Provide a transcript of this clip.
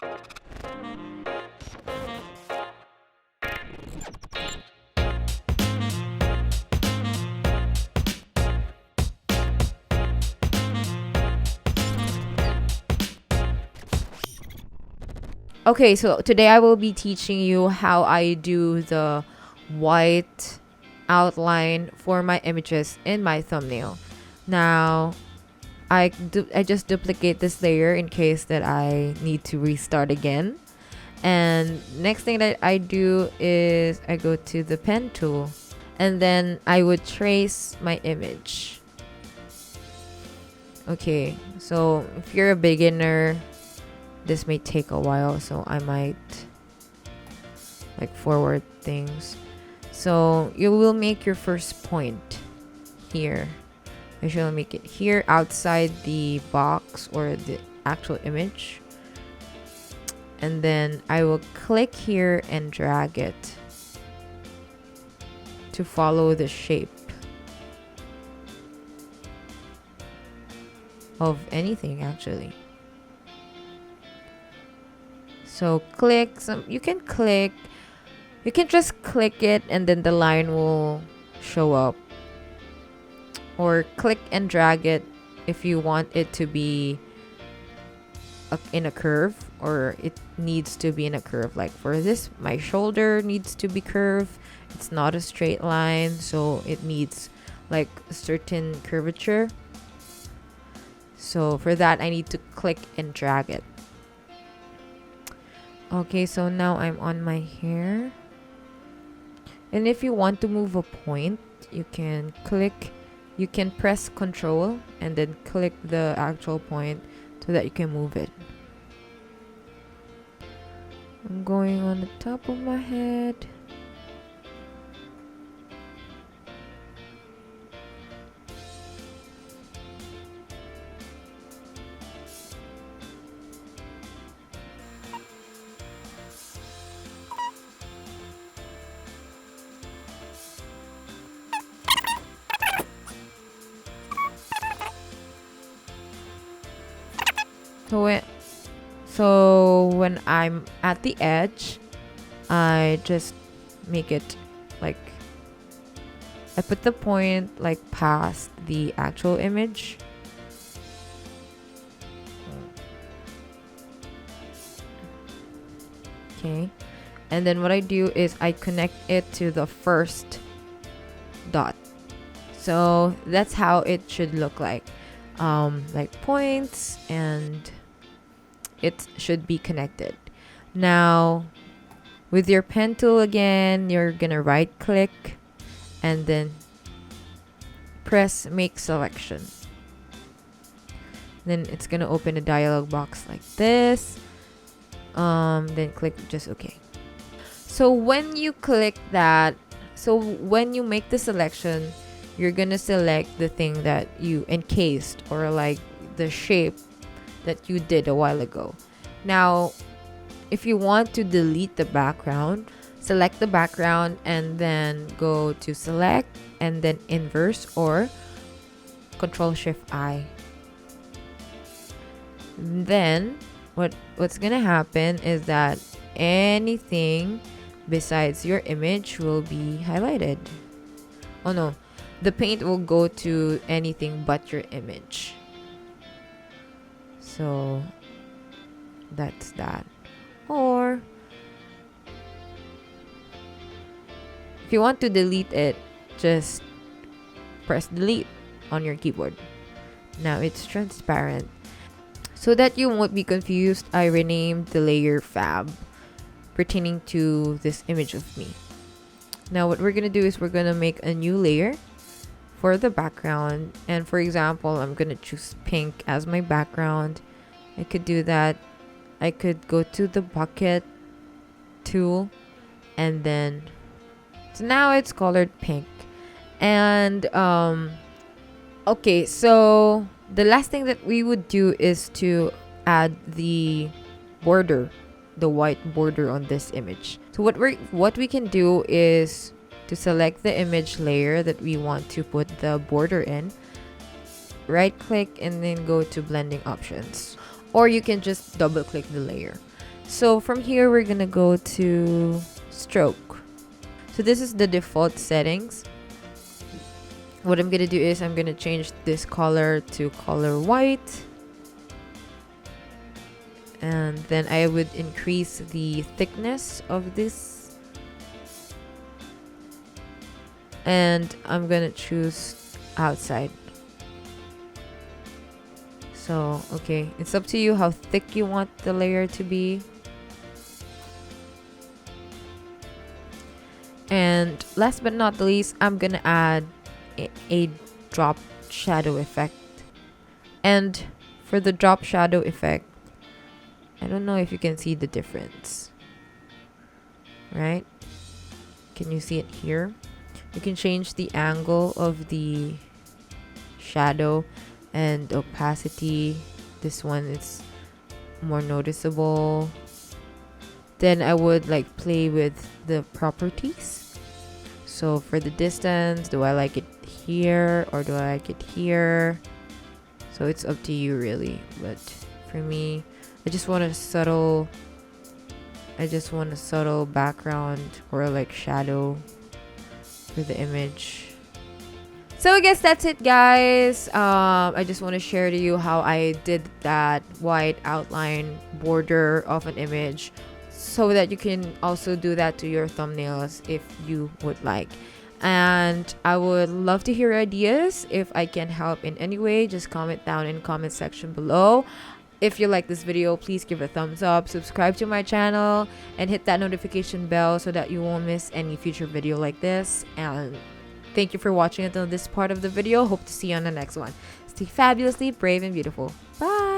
Okay, so today I will be teaching you how I do the white outline for my images in my thumbnail. Now, I just duplicate this layer in case that I need to restart again. And next thing that I do is I go to the pen tool and then I would trace my image. Okay, so if you're a beginner, this may take a while, so I might like forward things. So you will make your first point here. I shall make it here outside the box or the actual image. And then I will click here and drag it to follow the shape of anything actually. So you can just click it and then the line will show up. Or click and drag it if you want it to be in a curve, or it needs to be in a curve. Like for this, my shoulder needs to be curved. It's not a straight line, so it needs like a certain curvature. So for that, I need to click and drag it. Okay, so now I'm on my hair. And if you want to move a point, you can press Control and then click the actual point so that you can move it. I'm going on the top of my head. So when I'm at the edge, I just make it like I put the point like past the actual image. Okay. And then what I do is I connect it to the first dot. So that's how it should look like points, and it should be connected. Now, with your pen tool again, you're gonna right click and then press make selection. Then it's gonna open a dialog box like this. Then click just OK. So when you click that, when you make the selection, you're gonna select the thing that you encased, or like the shape that you did a while ago. Now, if you want to delete the background, select the background and then go to select and then inverse or Control-Shift-I. Then what's gonna happen is that anything besides your image will be highlighted. Oh no, the paint will go to anything but your image. So that's that. Or if you want to delete it, just press delete on your keyboard. Now it's transparent. So that you won't be confused, I renamed the layer Fabb pertaining to this image of me. Now what we're gonna do is we're gonna make a new layer for the background, and for example, I'm gonna choose pink as my background. I could do that. I could go to the bucket tool and then so now it's colored pink. And okay, so the last thing that we would do is to add the border, the white border on this image. So what we can do is to select the image layer that we want to put the border in, right click and then go to blending options, or you can just double click the layer. So from here, we're gonna go to stroke. So this is the default settings. What I'm gonna do is I'm gonna change this color to color white. And then I would increase the thickness of this. And I'm gonna choose outside. So, okay, it's up to you how thick you want the layer to be. And last but not the least, I'm gonna add a drop shadow effect. And for the drop shadow effect, I don't know if you can see the difference, right? Can you see it here? You can change the angle of the shadow and opacity. This one is more noticeable. Then I would like play with the properties. So for the distance, do I like it here or do I like it here? So it's up to you really, but for me, I just want a subtle background or like shadow for the image. So I guess that's it, guys. I just want to share to you how I did that white outline border of an image, so that you can also do that to your thumbnails if you would like. And I would love to hear ideas. If I can help in any way, just comment down in the comment section below. If you like this video, please give a thumbs up, subscribe to my channel, and hit that notification bell so that you won't miss any future video like this. And thank you for watching until this part of the video. Hope to see you on the next one. Stay fabulously brave and beautiful. Bye!